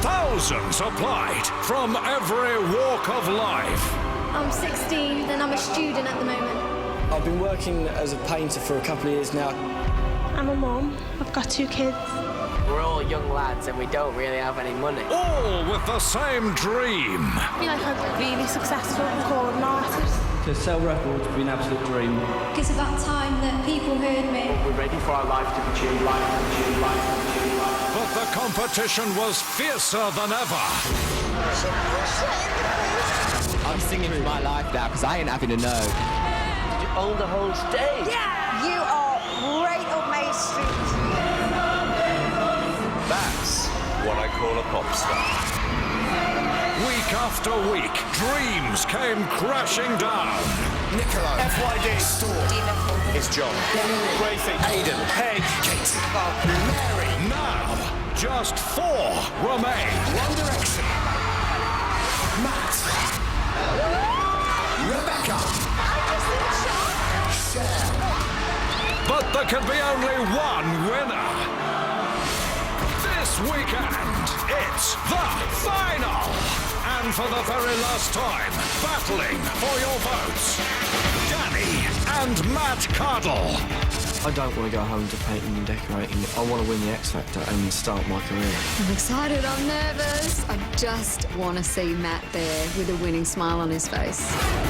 Thousands applied from every walk of life. I'm 16 and I'm a student at the moment. I've been working as a painter for a couple of years now. I'm a mum. I've got 2 kids. We're all young lads and we don't really have any money. All with the same dream. I feel like I'm really successful and called an artist. To sell records would be an absolute dream. It's about time that people heard me. We're ready for our life to be tuned, life to be tuned, life to be tuned, life. But the competition was fiercer than ever. I'm singing for my life now because I ain't having to know. Did you own the whole stage? Yeah! You are right up my street. That's what I call a pop star. Week after week, dreams came crashing down. Nicola, FYD, Storm, it's John, Gracie, Aidan, Peg, Katie, Mary. Now, just 4 remain. One Direction, Matt, Rebecca, Cher. But there can be only one winner. This weekend, it's the final. And for the very last time, battling for your votes, Danny and Matt Cardle. I don't want to go home to painting and decorating. I want to win the X Factor and start my career. I'm excited, I'm nervous. I just want to see Matt there with a winning smile on his face.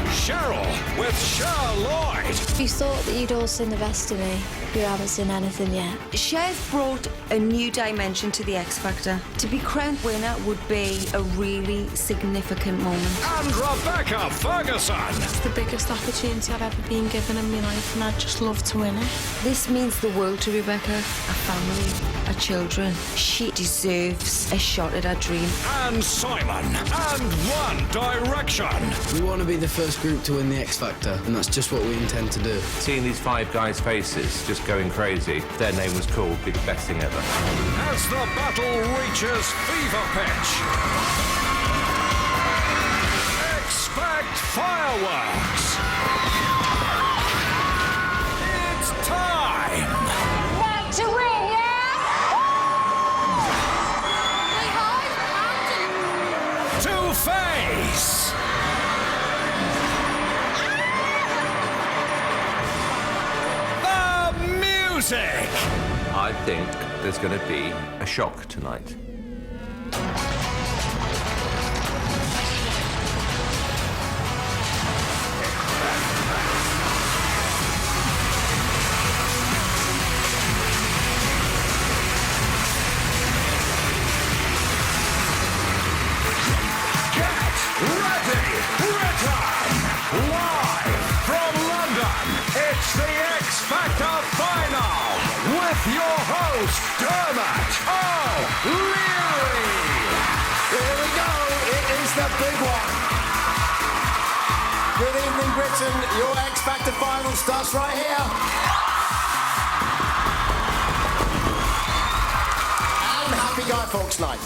Cheryl with Cher Lloyd. You thought that you'd all seen the best of me. You haven't seen anything yet. Cher's brought a new dimension to the X Factor. To be crowned winner would be a really significant moment. And Rebecca Ferguson. It's the biggest opportunity I've ever been given in my life, and I'd just love to win it. This means the world to Rebecca, her family, her children. She deserves a shot at her dream. And Simon. And One Direction. We want to be the first group to win the X Factor, and that's just what we intend to do. Seeing these 5 guys' faces just going crazy, their name was called, be the best thing ever. As the battle reaches fever pitch, expect fireworks. It's time Want to win, yeah? to face the music. I think there's going to be a shock tonight. Ready, Britain! Live from London, it's the X Factor Final with your host, Dermot O'Leary. Here we go, it is the big one. Good evening, Britain. Your X Factor Final starts right here. And happy Guy Fawkes night.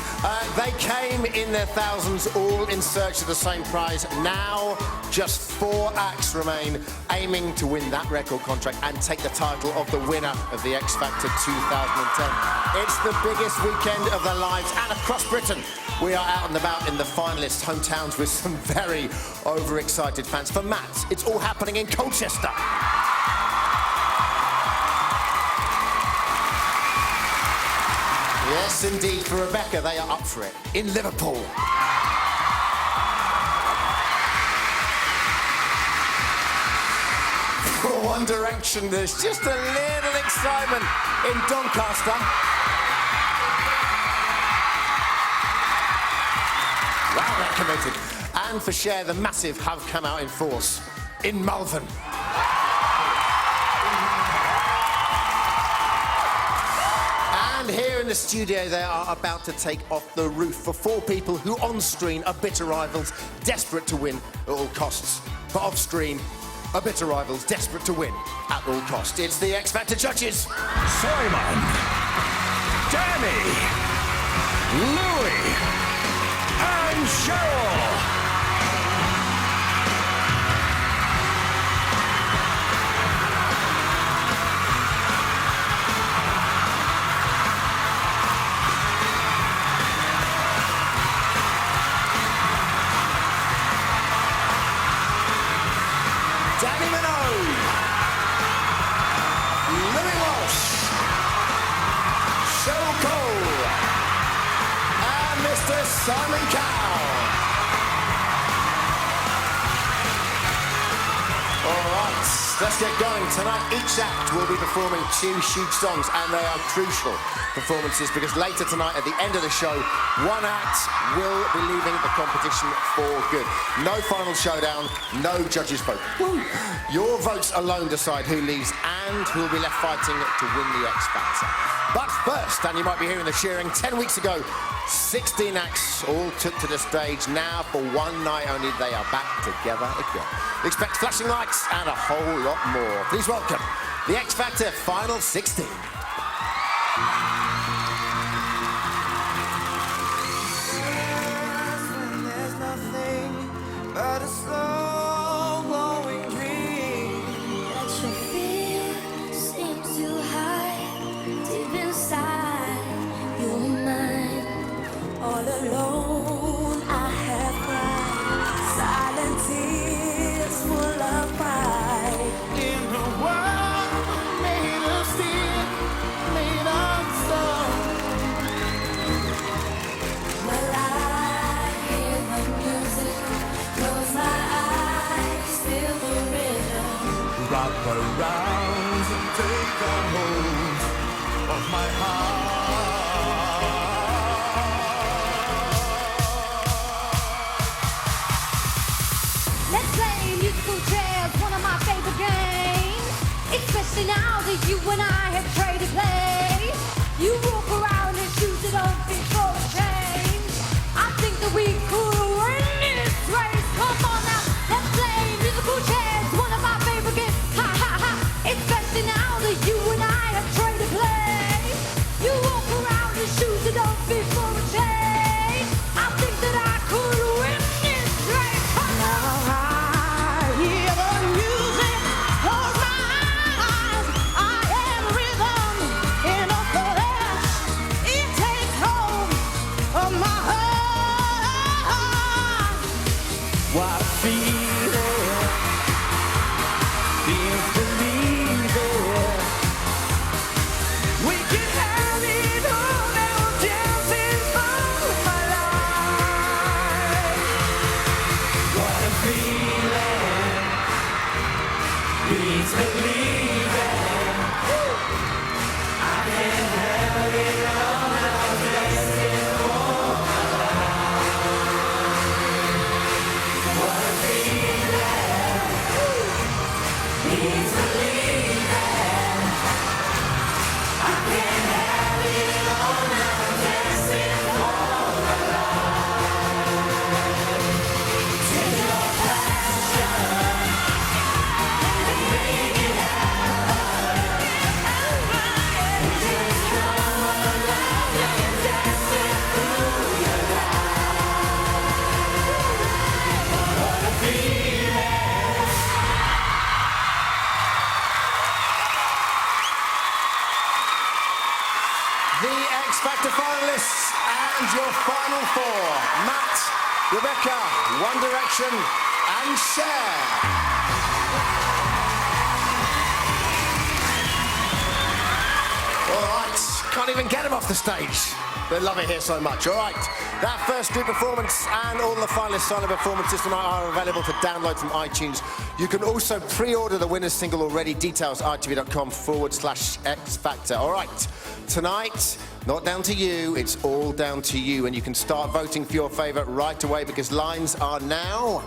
They came in their thousands, all in search of the same prize. Now, just 4 acts remain, aiming to win that record contract and take the title of the winner of the X Factor 2010. It's the biggest weekend of their lives, and across Britain, we are out and about in the finalists' hometowns with some very overexcited fans. For Matt, it's all happening in Colchester. Yes, indeed. For Rebecca, they are up for it in Liverpool. For One Direction, there's just a little excitement in Doncaster. Wow, they're committed. And for Cher, the Massive have come out in force in Malvern. And here in the studio, they are about to take off the roof for 4 people who, on screen, are bitter rivals, desperate to win at all costs. But off screen, are bitter rivals, desperate to win at all costs. It's the X Factor judges. Simon, Danny, Louis, and Cheryl. Simon Cowell. All right, let's get going. Tonight, each act will be performing 2 huge songs, and they are crucial performances because later tonight, at the end of the show, one act will be leaving the competition for good. No final showdown, no judges' vote. Woo. Your votes alone decide who leaves and who will be left fighting to win the X Factor. But first, and you might be hearing the cheering, 10 weeks ago, 16 acts all took to the stage. Now, for one night only, they are back together again. Expect flashing lights and a whole lot more. Please welcome the X Factor Final 16. There's nothing but a slow-glowing dream That your fear seems too high, deep inside your mind. All alone, I have cried, silent tears full of pride. in a world made of steel, made of stone. Well, I hear the music, close my eyes, feel the rhythm. Wrap around and take a hold of my heart. Let's play musical chairs, one of my favorite games. Especially now that you and I have traded places. You walk around in shoes that don't fit for a change. I think that we could win this race. Come on now, let's play musical chairs, one of my favorite games. Ha ha ha! Especially now that you and I have traded places. You walk around in shoes that don't fit for a change. I think that I could win this race. Come on. Hear the music, close my eyes. I am rhythm in a flash. It takes hold of my heart. What a feeling, feels believing. We can have it all now, dancing for my life. What a feeling, beats believing. I can have it all now, dancing for my life. What a feeling, beats believing. I can have it all now, dancing for my life. Take your passion and make it happen. Just come alive and dancing through your life. What a feeling. The X Factor finalists and your final 4. Matt, Rebecca, One Direction and Cher. All right, can't even get them off the stage. They love it here so much. All right, that first group performance and all the finalists' silent performances tonight are available to download from iTunes. You can also pre-order the winner's single already. Details itv.com/X Factor. All right, tonight, not down to you, it's all down to you. And you can start voting for your favourite right away because lines are now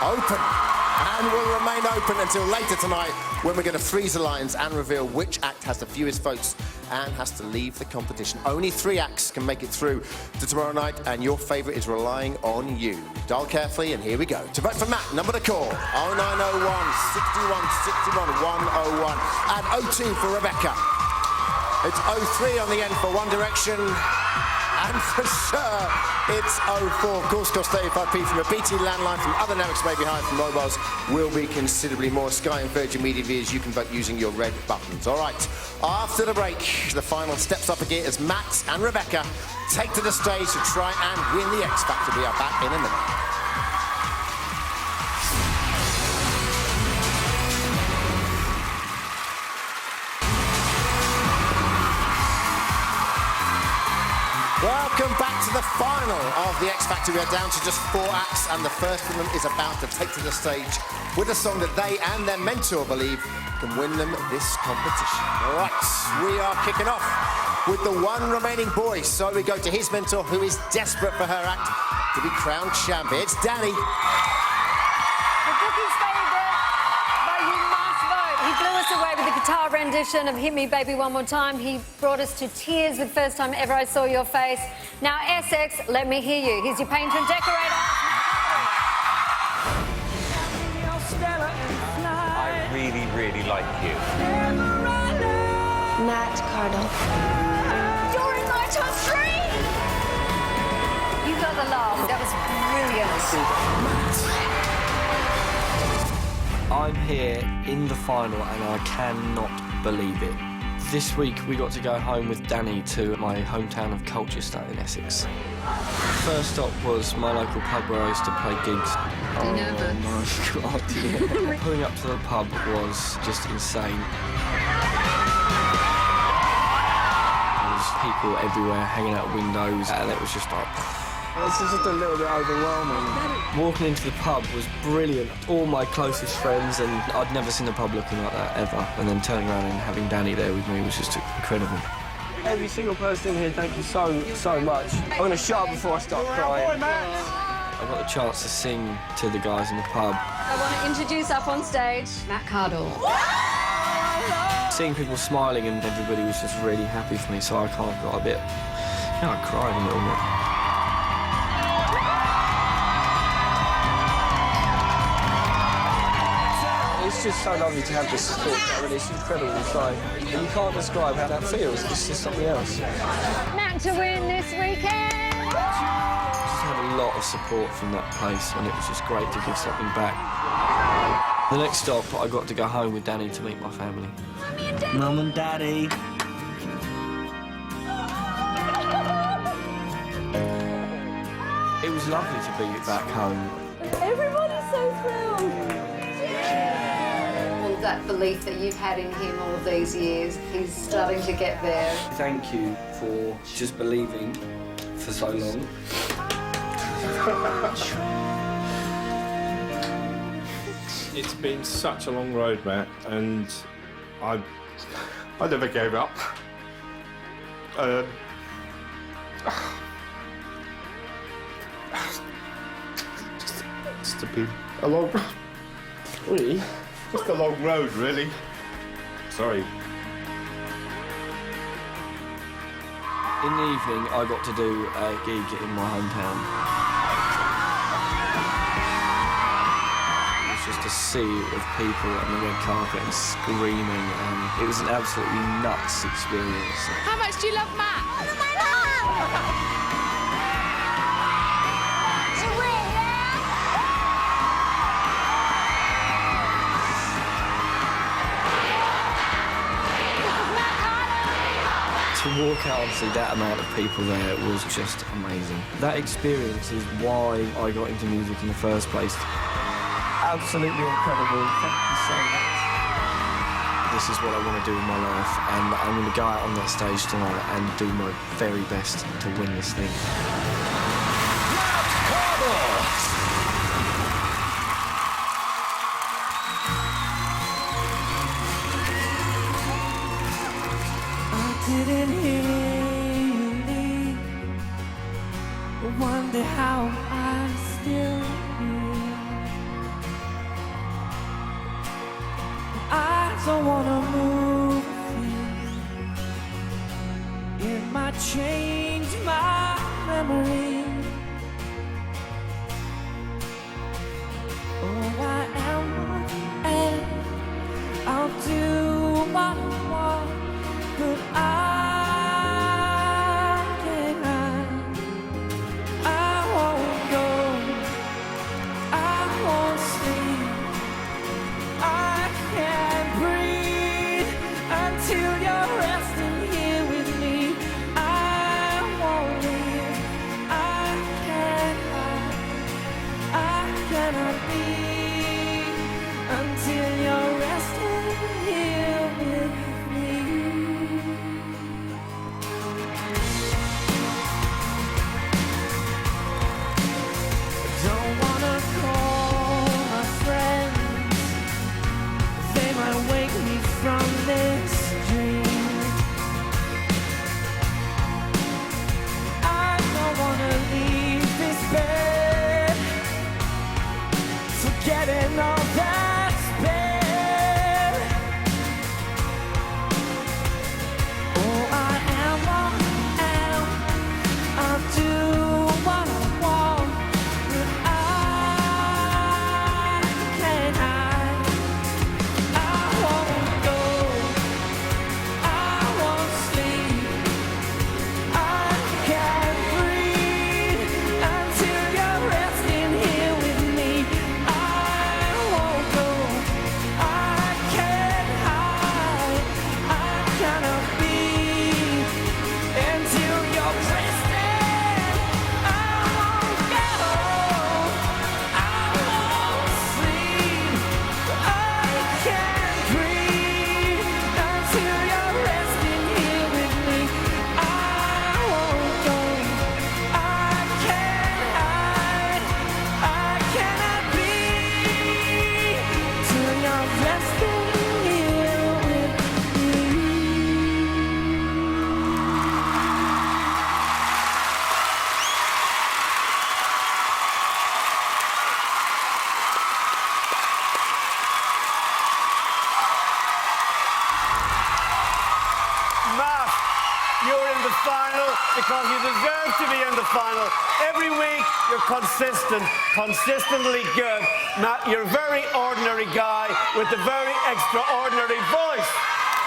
open and will remain open until later tonight when we're going to freeze the lines and reveal which act has the fewest votes and has to leave the competition. Only 3 acts can make it through to tomorrow night, and your favourite is relying on you. Dial carefully, and here we go. To vote for Matt, number to call, 0901 61 61 101, and 02 for Rebecca. It's 03 on the end for One Direction, and for sure, it's 04. Calls cost 35p from a BT landline, from other networks may be higher from mobiles, will be considerably more. Sky and Virgin Media viewers, you can vote using your red buttons. All right, after the break, the final steps up again as Matt and Rebecca take to the stage to try and win the X Factor. We are back in a minute. Welcome back to the final of the X Factor. We are down to just 4 acts, and the first of them is about to take to the stage with a song that they and their mentor believe can win them this competition. All right, we are kicking off with the one remaining boy. So we go to his mentor, who is desperate for her act to be crowned champion. It's Danny. The bookie's favourite, but you must vote. He blew us away with the guitar rendition of Hit Me Baby One More Time. He brought us to tears the first time ever I saw your face. Now, Essex, let me hear you. Here's your painter and decorator. I really, really like you. Matt Cardle. You're in my top 3! You got the laugh. That was brilliant. I'm here in the final and I cannot believe it. This week we got to go home with Danny to my hometown of Colchester in Essex. First stop was my local pub where I used to play gigs. You nervous? Oh my God, yeah. Pulling up to the pub was just insane. There was people everywhere hanging out windows and it was just like... It's just a little bit overwhelming. Walking into the pub was brilliant. All my closest friends, and I'd never seen a pub looking like that ever. And then turning around and having Danny there with me was just incredible. Every single person here, thank you so much. I'm going to shut up before I start crying. I got the chance to sing to the guys in the pub. I want to introduce up on stage Matt Cardle. Seeing people smiling and everybody was just really happy for me, so I kind of got a bit... I cried a little bit. It's just so lovely to have this support. It's incredible. It's like, you can't describe how that feels. It's just something else. Matt to win this weekend. Just had a lot of support from that place, and it was just great to give something back. The next stop, I got to go home with Danny to meet my family. Mum and Daddy. It was lovely to be back home. Everybody's so thrilled. All that belief that you've had in him all of these years, he's starting to get there. Thank you for just believing for so long. It's been such a long road, Matt, and I never gave up. Just been a long, really, just a long road, really. Sorry. In the evening, I got to do a gig in my hometown. It was just a sea of people on the red carpet and screaming, and it was an absolutely nuts experience. How much do you love Matt? I love my love! To walk out and see that amount of people there was just amazing. That experience is why I got into music in the first place. Absolutely incredible. Thank you so much. This is what I want to do in my life, and I'm going to go out on that stage tonight and do my very best to win this thing. Didn't hear you leave. Wonder how I'm still here. I don't wanna move. It might change my memory. Oh, I am what I am. I'll do what I want. But I won't go, I won't sleep, I can't breathe until you're resting here with me. I won't leave, I because you deserve to be in the final. Every week, you're consistently good. Matt, you're a very ordinary guy with a very extraordinary voice.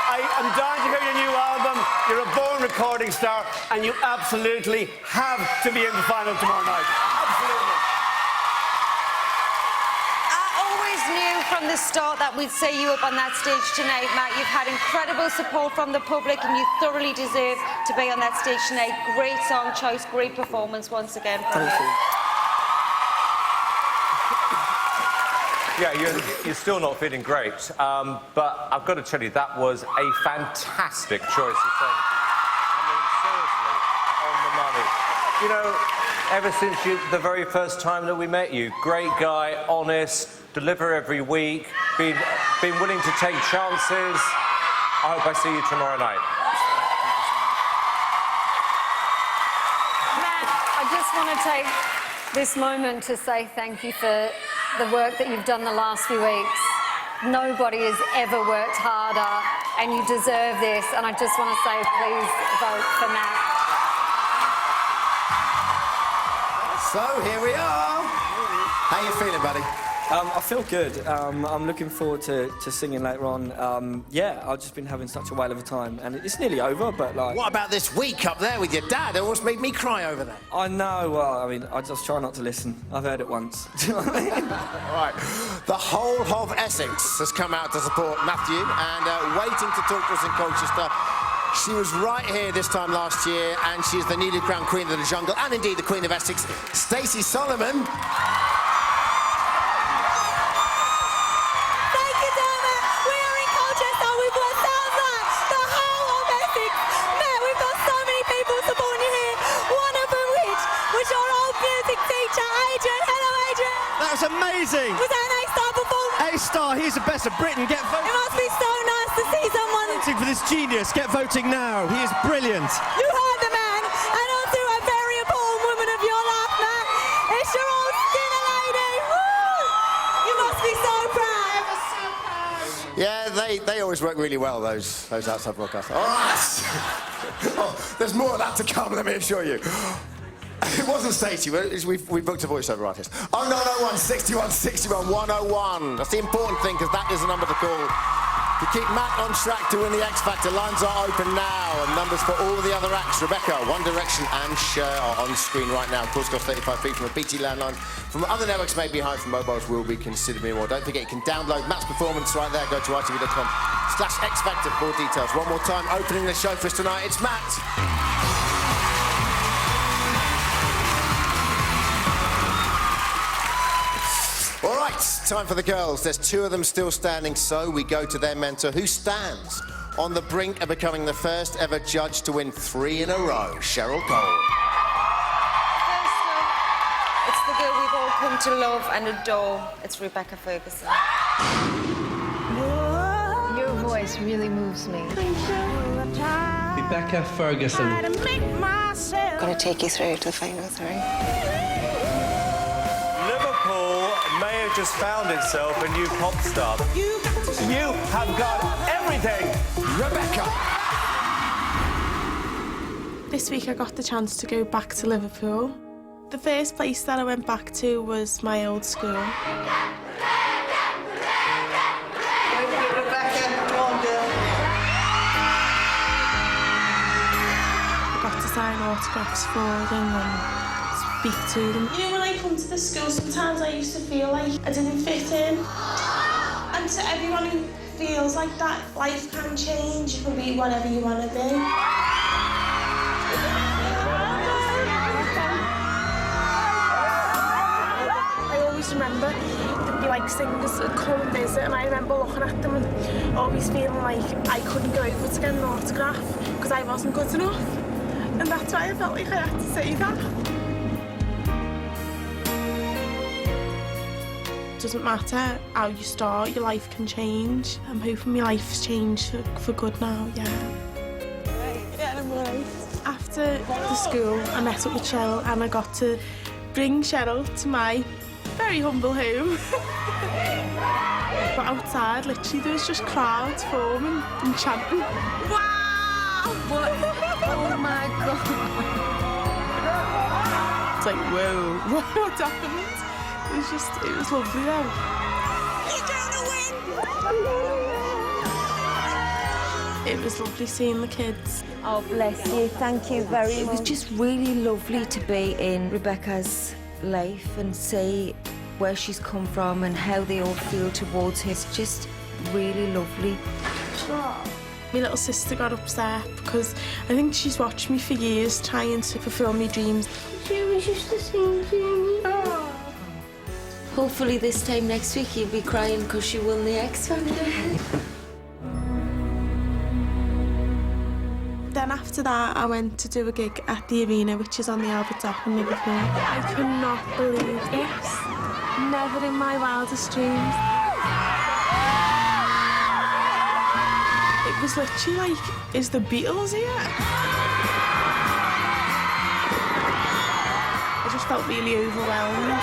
I am dying to hear your new album. You're a born recording star, and you absolutely have to be in the final tomorrow night. Absolutely. Knew from the start that we'd see you up on that stage tonight, Matt. You've had incredible support from the public and you thoroughly deserve to be on that stage tonight. Great song choice, great performance once again. Thank you. Yeah, you're still not feeling great, but I've got to tell you, that was a fantastic choice of song. I mean, seriously, on the money. You know, ever since the very first time that we met you, great guy, honest, deliver every week, been willing to take chances. I hope I see you tomorrow night. Matt, I just want to take this moment to say thank you for the work that you've done the last few weeks. Nobody has ever worked harder, and you deserve this. And I just want to say, please vote for Matt. So, here we are. How you feeling, buddy? I feel good. I'm looking forward to singing later on. Yeah, I've just been having such a whale of a time, and it's nearly over, but like... What about this week up there with your dad? It almost made me cry over there. I know, well, I mean, I just try not to listen. I've heard it once. Do you know what I mean? Right. The whole of Essex has come out to support Matthew, and waiting to talk to us in Colchester. She was right here this time last year, and she's the newly crowned Queen of the Jungle, and indeed the Queen of Essex, Stacey Solomon. That was amazing! Was that an A-star performance? A-star, he's the best of Britain. Get voting. It must be so nice to see someone... Voting for this genius. Get voting now. He is brilliant. You heard the man, and onto a very important woman of your life, Matt. It's your old Skinner lady. Woo! You must be so proud. Yeah, they always work really well, those outside broadcasts. All right. Oh, there's more of that to come, let me assure you. It wasn't Stacey, we booked a voiceover artist. 0901 61 61 101. That's the important thing, because that is the number to call. To keep Matt on track to win the X Factor, lines are open now, and numbers for all the other acts, Rebecca, One Direction and Cher, are on screen right now. Calls cost 35p from a BT landline. From other networks may be high, from mobiles will be considerably more. Don't forget, you can download Matt's performance right there. Go to itv.com/X Factor for details. One more time, opening the show for us tonight, it's Matt. All right, time for the girls. There's two of them still standing, so we go to their mentor, who stands on the brink of becoming the first ever judge to win 3 in a row, Cheryl Cole. It's the girl we've all come to love and adore. It's Rebecca Ferguson. Your voice really moves me. Rebecca Ferguson. I'm going to take you through to the final 3. Liverpool may have just found itself a new pop star. You have got everything, Rebecca. This week I got the chance to go back to Liverpool. The first place that I went back to was my old school. Rebecca, come on, girl. I got to sign autographs for them and speak to them. You know, when I come to the school, sometimes I used to feel like I didn't fit in. And to everyone who feels like that, life can change. You can be whatever you want to be. I always remember there'd be like singers that come and visit, and I remember looking at them and always feeling like I couldn't go over to get an autograph because I wasn't good enough. And that's why I felt like I had to say that. It doesn't matter how you start, your life can change. I'm hoping my life's changed for good now, yeah. Yeah, I'm alright. After the school, I met up with Cheryl and I got to bring Cheryl to my very humble home. But outside, literally, there was just crowds forming and chanting. Wow! What? Oh my God. was like, whoa, what's happened? It was lovely though. It was lovely seeing the kids. Oh, bless you. Thank you very much. It was just really lovely to be in Rebecca's life and see where she's come from and how they all feel towards her. It's just really lovely. My little sister got upset because I think she's watched me for years trying to fulfil my dreams. She was just the same thing. Hopefully this time next week you'll be crying because she won the X Factor. Then after that, I went to do a gig at the Arena, which is on the Albert Dock in Liverpool. I could not believe this. Never in my wildest dreams. It was literally like, is the Beatles here? I just felt really overwhelmed.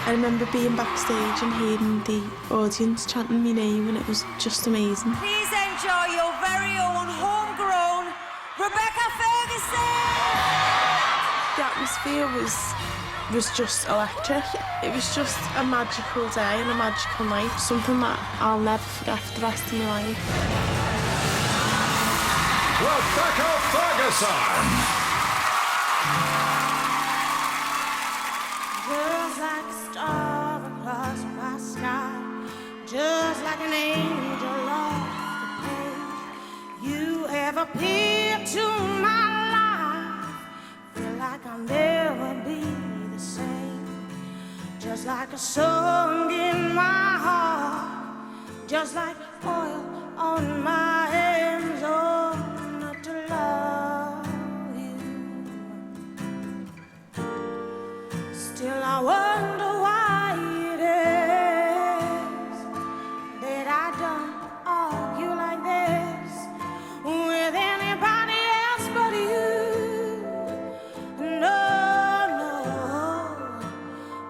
I remember being backstage and hearing the audience chanting my name, and it was just amazing. Please enjoy your very own homegrown Rebecca Ferguson! The atmosphere was just electric. It was just a magical day and a magical night, something that I'll never forget for the rest of my life. Rebecca Ferguson! Just like a star across my sky, just like an angel off the page, you have appeared to my life. Feel like I'll never be the same. Just like a song in my heart, just like oil on my hands, oh, not to love you. Still I wonder why it is that I don't argue like this with anybody else but you. No, no,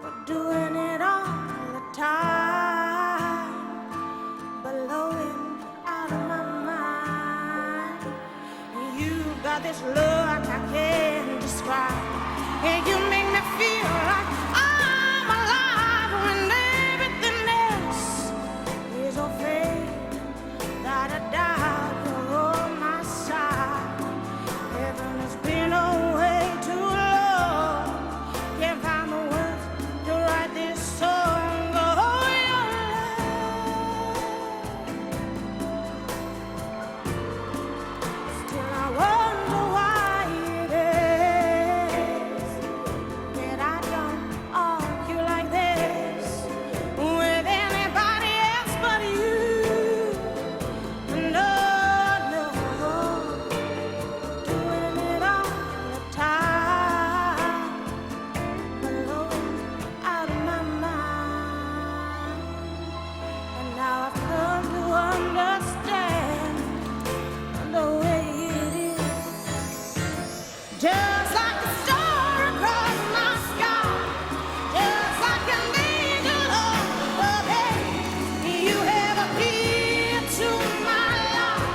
but doing it all the time, blowing out of my mind. You got this look I can't describe, and you make me feel like I'm alive when everything else is all fake. That I doubt you're on my side. Heaven has been away too long. Can't find the words to write this song. Oh, your love. Still I wonder why it is that I don't argue like this with anybody else but you. No, no, doing it all the time, blowing out of my mind. And now I've come to understand the way it is. Just like a star across my sky, just like an angel over there, you have appeared to my life.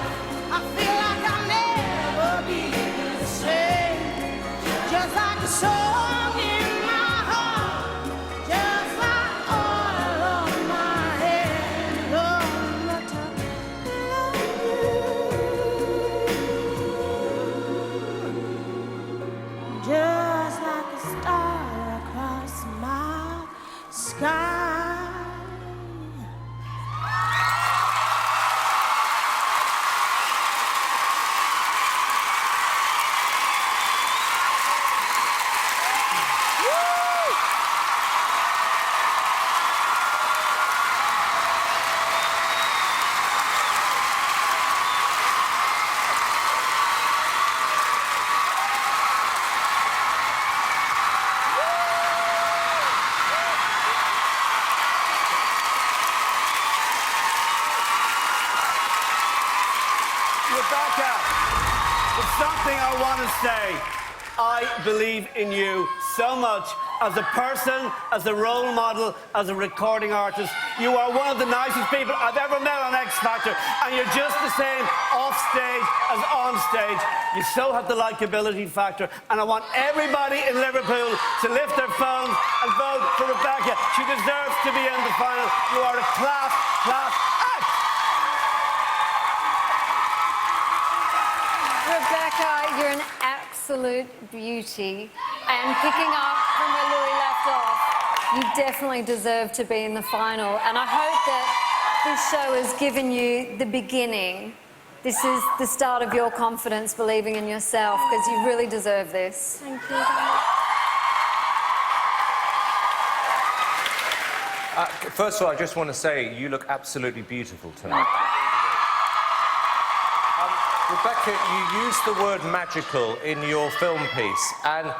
I feel like I'll never be the same. Just like a song in my heart, just like oil on my head, oh, not to love you. Just like a star across my sky. Rebecca, there's something I want to say. I believe in you so much. as a person, as a role model, as a recording artist. You are one of the nicest people I've ever met on X Factor, and you're just the same off stage as on stage. You so have the likability factor, and I want everybody in Liverpool to lift their phones and vote for Rebecca. She deserves to be in the final. You are a class act. Rebecca, you're an absolute beauty. And picking up from where Louis left off, you definitely deserve to be in the final. And I hope that this show has given you the beginning. This is the start of your confidence, believing in yourself, because you really deserve this. Thank you. First of all, I just want to say you look absolutely beautiful tonight. Rebecca, you used the word magical in your film piece, and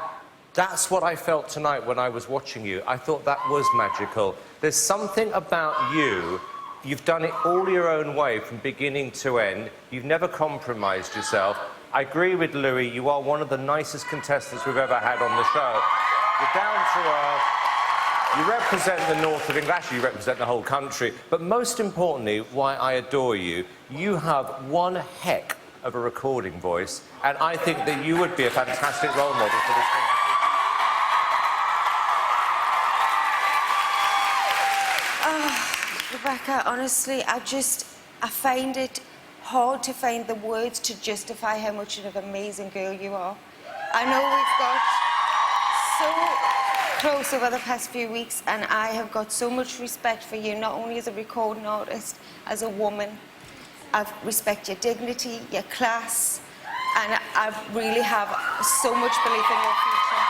that's what I felt tonight when I was watching you. I thought that was magical. There's something about you. You've done it all your own way from beginning to end. You've never compromised yourself. I agree with Louis. You are one of the nicest contestants we've ever had on the show. You're down to earth. You represent the north of England. Actually, you represent the whole country. But most importantly, why I adore you, you have one heck of a recording voice, and I think that you would be a fantastic role model for this competition. Rebecca, honestly, I find it hard to find the words to justify how much of an amazing girl you are. I know we've got so close over the past few weeks, and I have got so much respect for you, not only as a recording artist, as a woman. I respect your dignity, your class, and I really have so much belief in your future.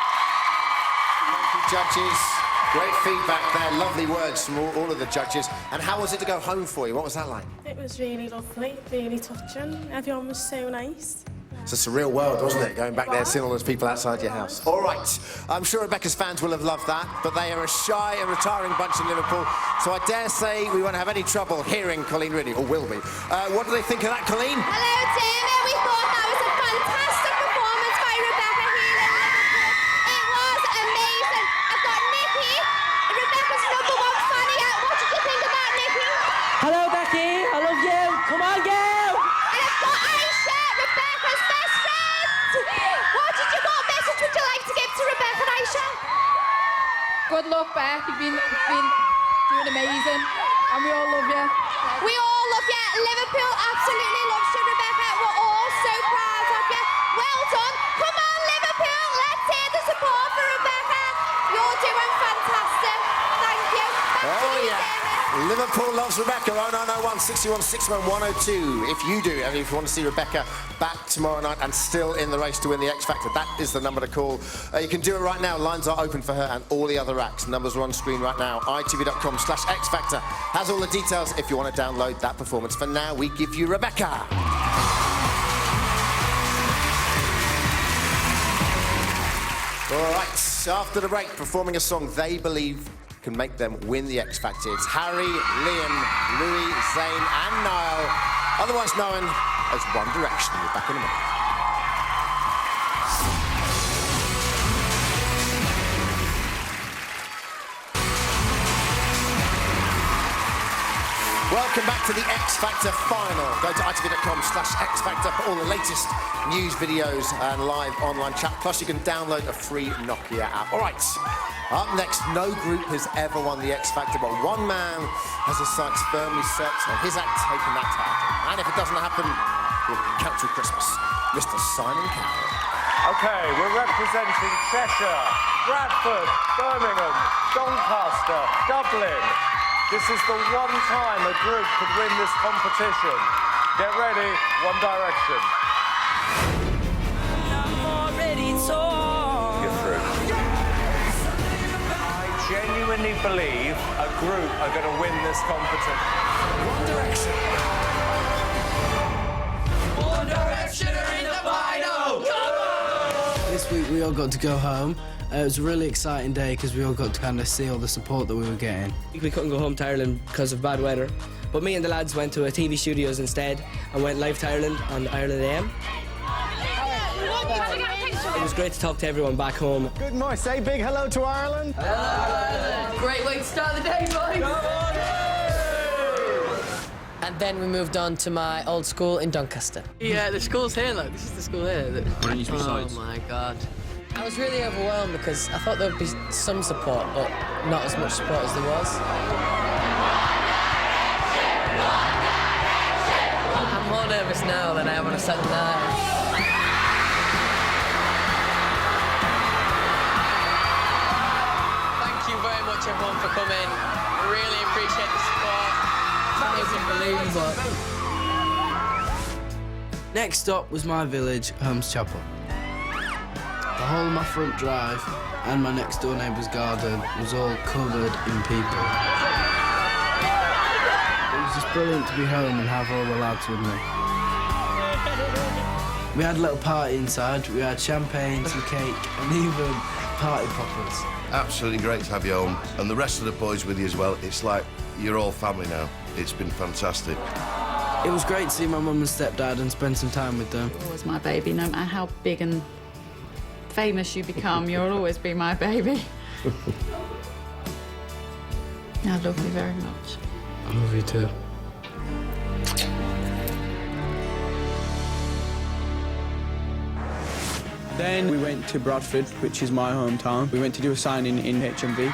Thank you, judges. Great feedback there, lovely words from all of the judges. And how was it to go home for you? What was that like? It was really lovely, really touching. Everyone was so nice. It's a surreal world, wasn't it? Going back there, seeing all those people outside your house. All right. I'm sure Rebecca's fans will have loved that, but they are a shy and retiring bunch in Liverpool, so I dare say we won't have any trouble hearing Colleen Ridley, or will we. What do they think of that, Colleen? Hello, Tim. We thought that was a fantastic performance by Rebecca here in Liverpool. It was amazing. I've got Nikki, Rebecca's #1 fan here. What did you think about Nikki? Hello, Becky. I love you. Come on, girl. And I've got Aisha, Rebecca's best friend. What message would you like to give to Rebecca and Aisha? Good luck, Beck. You've been doing amazing, and we all love you. We all love you. Liverpool absolutely loves you, Rebecca. We're all so proud of you. Well done. Come on, Liverpool. Let's hear the support for Rebecca. You're doing fantastic. Thank you. Back to you, David. Liverpool loves Rebecca. 0901 61 61 102. If you do, and if you want to see Rebecca back tomorrow night and still in the race to win the X Factor, that is the number to call. You can do it right now. Lines are open for her and all the other acts. Numbers are on screen right now. itv.com/X Factor has all the details if you want to download that performance. For now, we give you Rebecca. All right, after the break, performing a song they believe can make them win the X Factor. It's Harry, Liam, Louis, Zayn and Niall, otherwise known as One Direction. We're back in a minute. Welcome back to the X Factor final. Go to itv.com/X Factor for all the latest news, videos and live online chat. Plus, you can download a free Nokia app. All right, up next, no group has ever won the X Factor, but one man has his sights firmly set on his act taking that title. And if it doesn't happen, we'll cancel Christmas. Mr. Simon Cowell. OK, we're representing Cheshire, Bradford, Birmingham, Doncaster, Dublin. This is the one time a group could win this competition. Get ready, One Direction. You're through. I genuinely believe a group are going to win this competition. One Direction. One Direction are in the final. This week we all got to go home. It was a really exciting day because we all got to kind of see all the support that we were getting. We couldn't go home to Ireland because of bad weather, but me and the lads went to a TV studios instead and went live to Ireland on Ireland AM. It was great to talk to everyone back home. Good morning. Say big hello to Ireland. Great way to start the day, boys. And then we moved on to my old school in Doncaster. Yeah, the school's here, look. This is the school here. Oh my God. I was really overwhelmed because I thought there would be some support, but not as much support as there was. I'm more nervous now than I am on a Saturday night. Thank you very much, everyone, for coming. Really appreciate the support. It's unbelievable. Next up was my village, Holmes Chapel. The whole of my front drive and my next door neighbour's garden was all covered in people. It was just brilliant to be home and have all the lads with me. We had a little party inside. We had champagne, some cake and even party poppers. Absolutely great to have you home and the rest of the boys with you as well. It's like you're all family now. It's been fantastic. It was great to see my mum and stepdad and spend some time with them. Always my baby, no matter how big and famous you become, you'll always be my baby. I love you very much. I love you too. Then we went to Bradford, which is my hometown. We went to do a signing in HMV.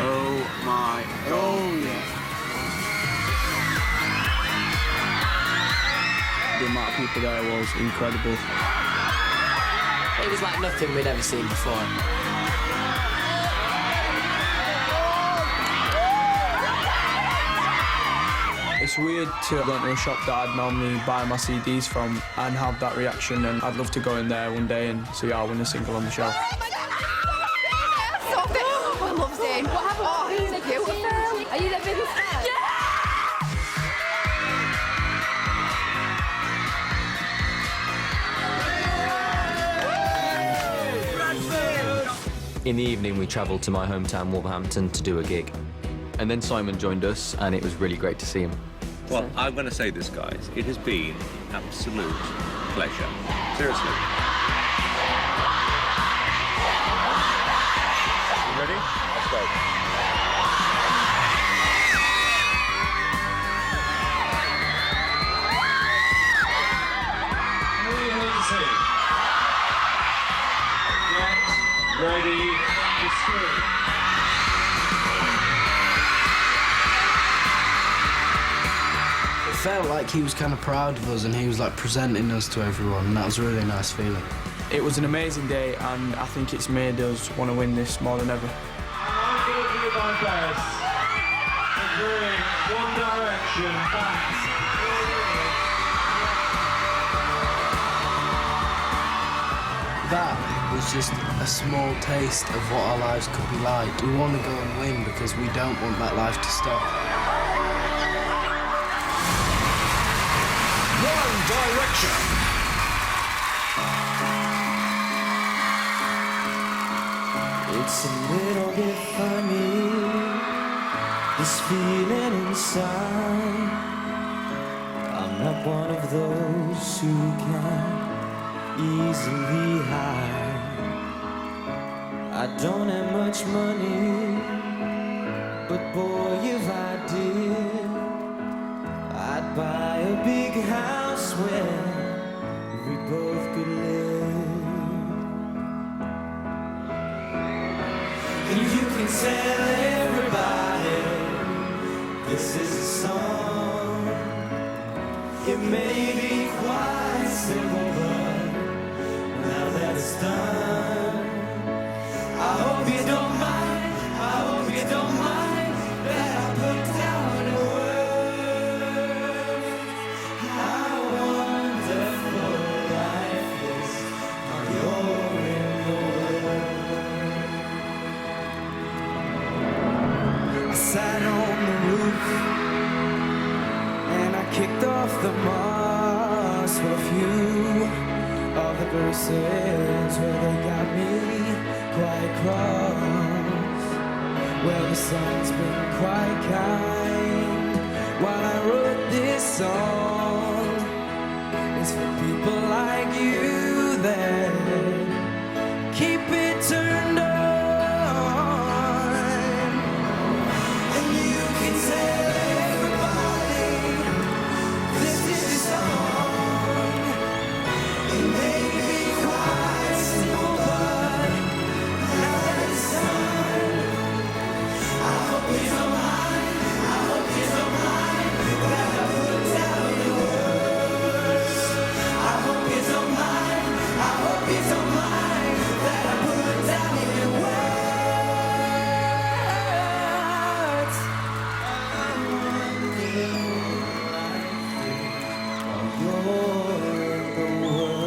Oh my God. Oh yeah. The amount of people there was incredible. It was like nothing we'd ever seen before. It's weird to go into a shop that I'd normally buy my CDs from and have that reaction, and I'd love to go in there one day and see our winner single on the shelf. I love Zayn. What happened? Oh, he's beautiful. Are you the biggest fan? Yeah! In the evening, we travelled to my hometown, Wolverhampton, to do a gig. And then Simon joined us, and it was really great to see him. Well, I'm going to say this, guys. It has been absolute pleasure. Seriously. You ready? Let's go. Ready to scream. It felt like he was kind of proud of us and he was like presenting us to everyone, and that was a really nice feeling. It was an amazing day, and I think it's made us want to win this more than ever. I'm going to do my best to bring One Direction back. That was just a small taste of what our lives could be like. We want to go and win because we don't want that life to stop. One Direction. It's a little bit funny, this feeling inside. I'm not one of those who can easily hide. I don't have much money, but boy, if I did, I'd buy a big house where we both could live. And you can tell everybody this is a song. It may be quite simple, but now that it's done, I hope you don't mind, I hope you don't mind that I put down a word. How wonderful life is when you're in the world. I sat on the roof and I kicked off the moss for a few of the verses where they got me quite cross. Well, the sun's been quite kind while I wrote this song. It's for people like you there. Keep it turned on, and you can tell everybody this is the song. It may be quite simple, but now that it's done, I hope you don't mind. I hope you don't mind that I put down the words. I hope you don't mind. I hope you don't mind that I put down the words. You're the world.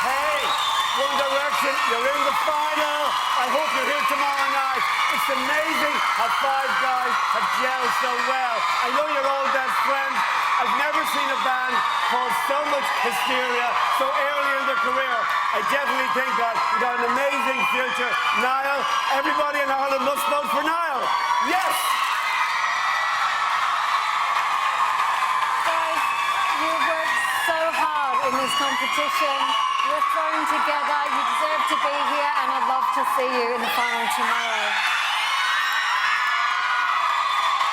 Hey, One Direction, you're in the final. I hope you're here tomorrow night. It's amazing how five guys have gelled so well. I know you're all best friends. I've never seen a band cause so much hysteria so early in their career. I definitely think that you've got an amazing future. Niall, everybody in Ireland must vote for Niall. Yes! Guys, you worked so hard in this competition. You're thrown together. You deserve to be here, and I'd love to see you in the final tomorrow.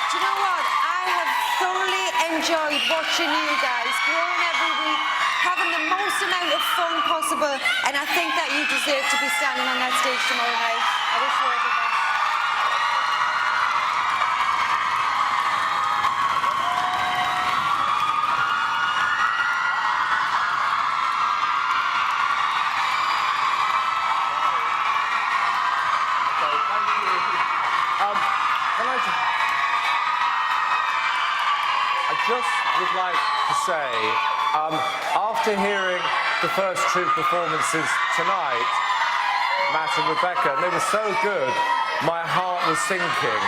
Do you know what? I have thoroughly enjoyed watching you guys, growing every week, having the most amount of fun possible, and I think that you deserve to be standing on that stage tomorrow night. I wish you all the best. I just would like to say, after hearing the first two performances tonight, Matt and Rebecca, and they were so good, my heart was sinking.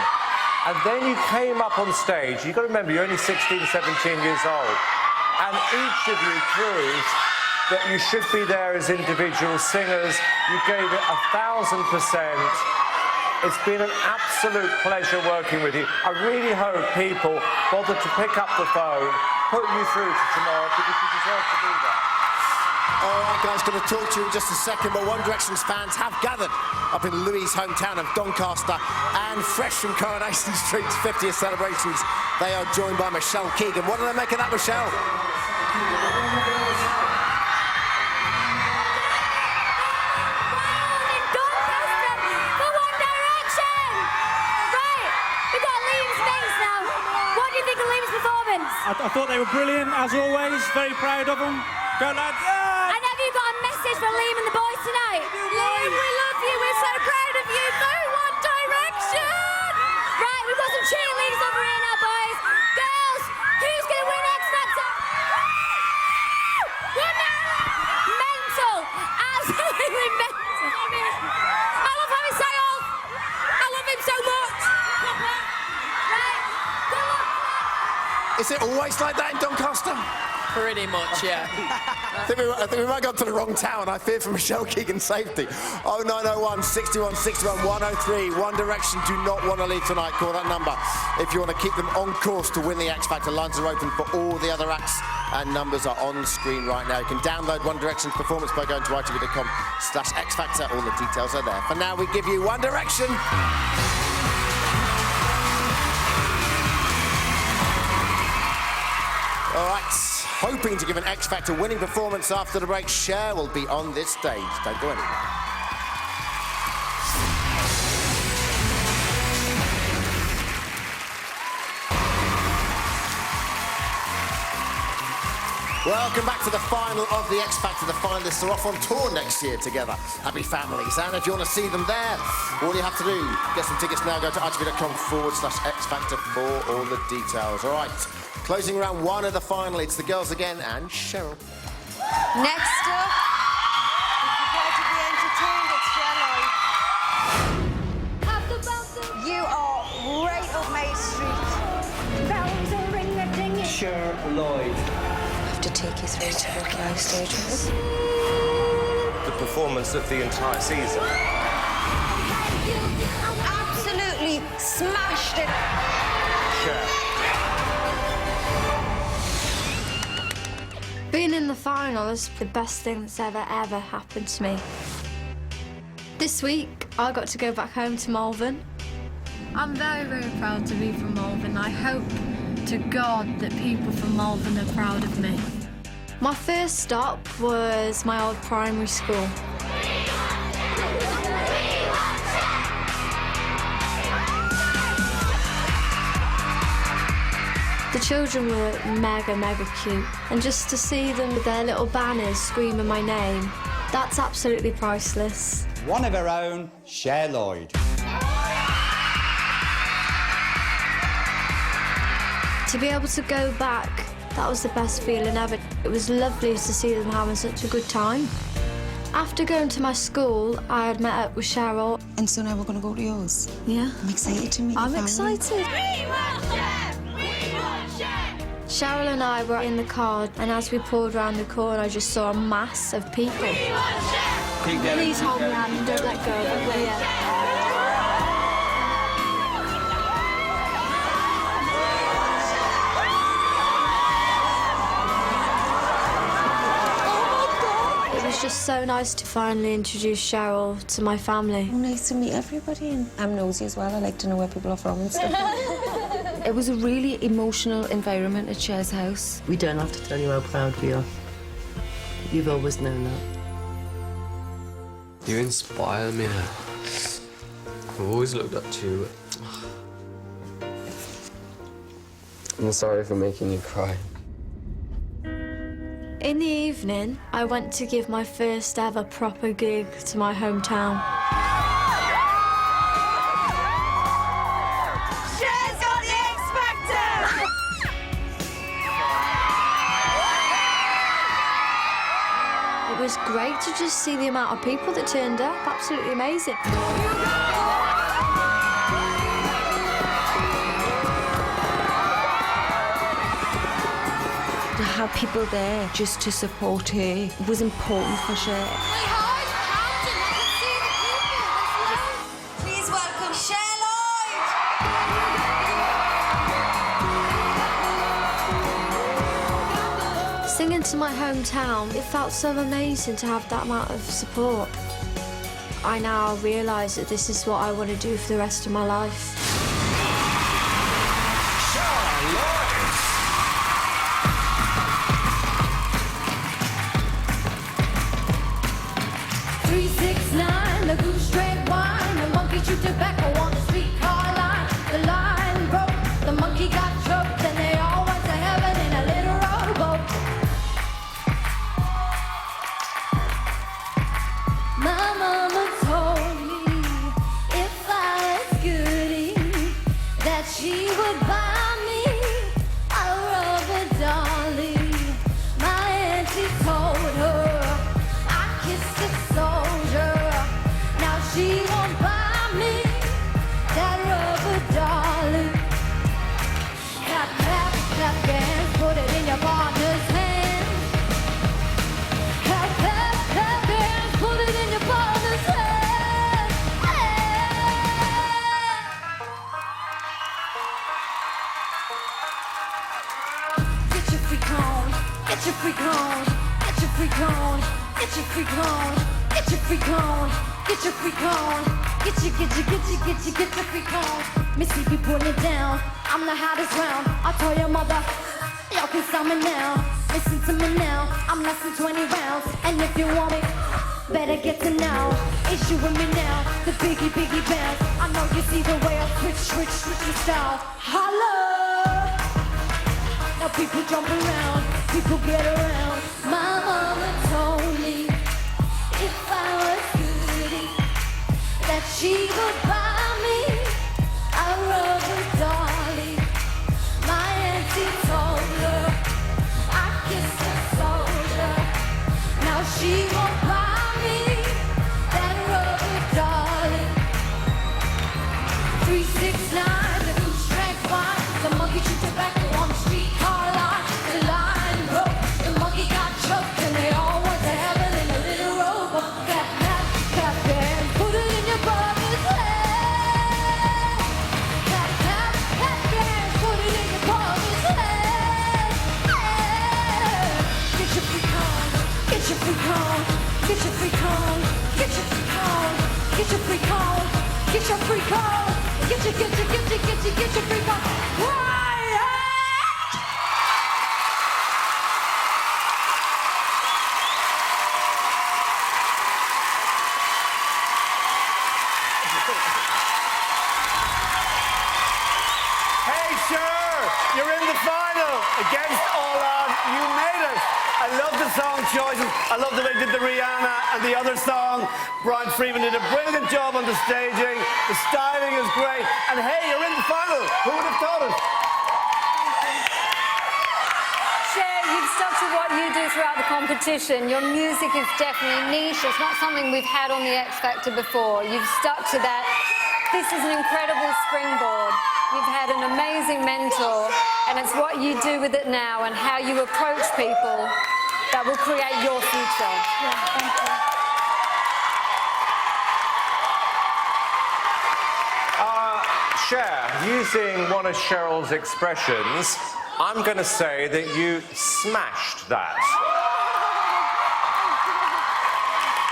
And then you came up on stage, you've got to remember, you're only 16, 17 years old, and each of you proved that you should be there as individual singers. You gave it 1,000%. It's been an absolute pleasure working with you. I really hope people bother to pick up the phone, put you through to tomorrow, because you deserve to do that. All right, guys, going to talk to you in just a second, but One Direction's fans have gathered up in Louis' hometown of Doncaster, and fresh from Coronation Street's 50th celebrations, they are joined by Michelle Keegan. What do they make of that, Michelle? I thought they were brilliant, as always. Very proud of them. Go, lads. Yeah! And have you got a message for Liam and the boys tonight? Liam, we love you. We're so proud of you. Go One Direction! Right, we've got some cheerleaders over here now, boys. Girls, who's going to win X Factor? Mental. Absolutely mental. I love how he say all. I love him so much. Right, good luck. Is it always like that in Doncaster? Pretty much, yeah. I think we might have gone to the wrong town. I fear for Michelle Keegan's safety. 0901 61 61 103. One Direction do not want to leave tonight. Call that number if you want to keep them on course to win the X Factor. Lines are open for all the other acts, and numbers are on screen right now. You can download One Direction's performance by going to itv.com/X Factor. All the details are there. For now, we give you One Direction. All right, hoping to give an X Factor winning performance after the break. Cher will be on this stage. Don't go anywhere. Welcome back to the final of the X Factor. The finalists are off on tour next year together. Happy families. And if you want to see them there, all you have to do, get some tickets now. Go to itv.com/X Factor for all the details. All right. Closing round one of the final, it's the girls again and Cheryl. Next up, if you're going to be entertained, it's Cher Lloyd. You are right up Main Street. Bells are ring-a-ding. Cher Lloyd. I have to take you through to the live stages. The performance of the entire season. Absolutely smashed it. Cher. Being in the final is the best thing that's ever happened to me. This week, I got to go back home to Malvern. I'm very, very proud to be from Malvern. I hope to God that people from Malvern are proud of me. My first stop was my old primary school. The children were mega, mega cute. And just to see them with their little banners screaming my name, that's absolutely priceless. One of our own, Cher Lloyd. To be able to go back, that was the best feeling ever. It was lovely to see them having such a good time. After going to my school, I had met up with Cheryl. And so now we're going to go to yours? Yeah. I'm excited to meet you. I'm excited. Cheryl and I were in the car, and as we pulled around the corner, I just saw a mass of people. Please hold my hand and don't let go. It was just so nice to finally introduce Cheryl to my family. Oh, nice to meet everybody. And I'm nosy as well. I like to know where people are from and stuff. It was a really emotional environment at Cher's house. We don't have to tell you how proud we are. You've always known that. You inspire me. I've always looked up to you. I'm sorry for making you cry. In the evening, I went to give my first ever proper gig to my hometown. Cher's got the X Factor! It was great to just see the amount of people that turned up. Absolutely amazing. To have people there just to support her was important for Cher. Please welcome Cher Lloyd! Singing to my hometown, it felt so amazing to have that amount of support. I now realise that this is what I want to do for the rest of my life. Cher Lloyd! 369, the goose straight wine, the monkey chewed tobacco on the streetcar line. The line broke, the monkey got choked, and they all went to heaven in a little rowboat. My mama told me if I was goody, that she would buy me a rubber dolly. My auntie told her I kissed a soldier. Now she won't buy me that rubber dolly. Clap, clap, clap hands, put it in your partner's hand. Clap, clap, clap hands, put it in your partner's hand. Get your freak on, get your freak on, get your freak on, get your freak on, get your freak on, get your freak on, get your freak on. Missy be putting it down, I'm the hottest round. I told your mother, y'all can stop me now. Listen to me now, I'm less than 20 rounds. And if you want me, better get to now. It's you and me now, the biggie, biggie bounce. I know you see the way I switch your style. Holla! Now people jump around, people get around. My mama told me if I was goody, that she would buy me a rubber dolly. My auntie told her I kissed a soldier. Now she won't buy me that rubber dolly. 369, the goose drank wine, the monkey chewed tobacco on the streetcar line. The line broke, the monkey got choked, and they all went to heaven in a little rowboat. Get your freak on. Get your freak on. Get your freak on. Get your freak on. Get your freak on. Hey, Cher, you're in the final against all odds. You made it. I love the song choices. I love the way you did the Rihanna and the other song. Brian Freeman did a brilliant job on the staging. The styling is great. And hey, you're in the final. Who would have thought it? Cher, you've stuck to what you do throughout the competition. Your music is definitely niche. It's not something we've had on the X Factor before. You've stuck to that. This is an incredible springboard. You've had an amazing mentor, and it's what you do with it now and how you approach people that will create your future. Yeah, thank you. Cher, using one of Cheryl's expressions, I'm going to say that you smashed that.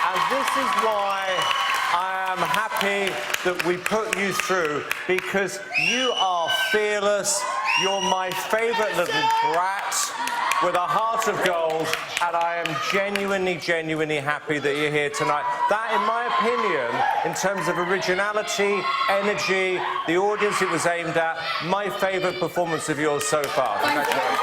And this is why I am happy that we put you through, because you are fearless. You're my favourite little brat with a heart of gold, and I am genuinely happy that you're here tonight. That, in my opinion, in terms of originality, energy, the audience it was aimed at, my favourite performance of yours so far. Congratulations.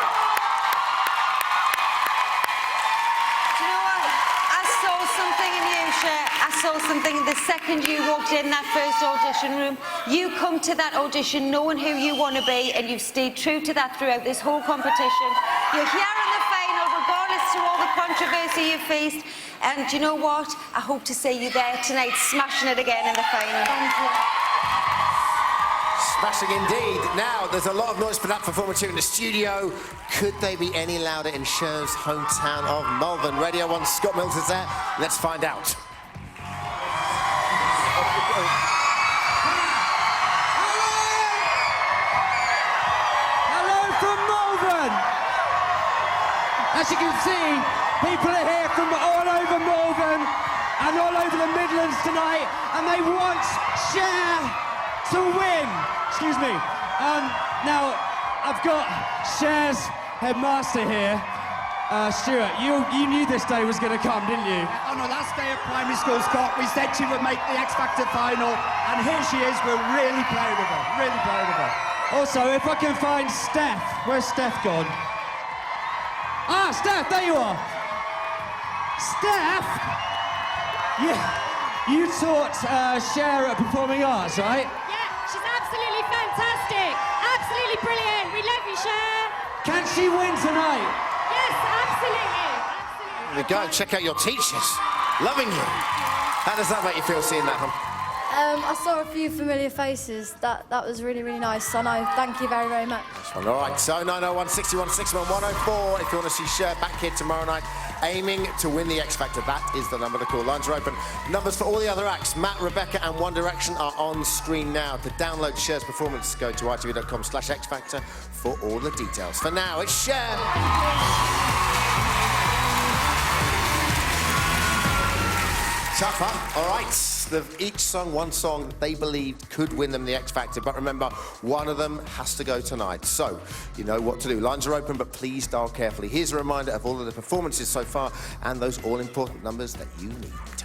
I saw something the second you walked in that first audition room. You come to that audition knowing who you want to be, and you've stayed true to that throughout this whole competition. You're here in the final, regardless to all the controversy you faced. And do you know what? I hope to see you there tonight, smashing it again in the final. Thank you. Smashing indeed. Now, there's a lot of noise for that performance here in the studio. Could they be any louder in Cher's hometown of Malvern? Radio 1's Scott Mills is there. Let's find out. Hello from Malvern! As you can see, people are here from all over Malvern and all over the Midlands tonight, and they want Cher to win. Excuse me. Now, I've got Cher's headmaster here. Stuart, you knew this day was going to come, didn't you? On our last day of primary school, Scott, we said she would make the X Factor final, and here she is. We're really proud of her. Really proud of her. Also, if I can find Steph. Where's Steph gone? Ah, Steph, there you are. Steph? Yeah, you taught Cher at Performing Arts, right? She's absolutely fantastic. Absolutely brilliant. We love you, Cher. Can she win tonight? Yes, absolutely. There we go. Check out your teachers. Loving you. How does that make you feel, seeing that, Hum? I saw a few familiar faces. That was really, really nice. So no, thank you very, very much. All right, so 901 61 61 104 if you want to see Cher back here tomorrow night, aiming to win the X Factor. That is the number to call. Lines are open. Numbers for all the other acts, Matt, Rebecca and One Direction, are on screen now. To download Cher's performance, go to itv.com/X Factor for all the details. For now, it's Cher. Tough, huh? All right. They've each sung one song that they believed could win them the X Factor, but remember, one of them has to go tonight. So, you know what to do. Lines are open, but please dial carefully. Here's a reminder of all of the performances so far and those all-important numbers that you need.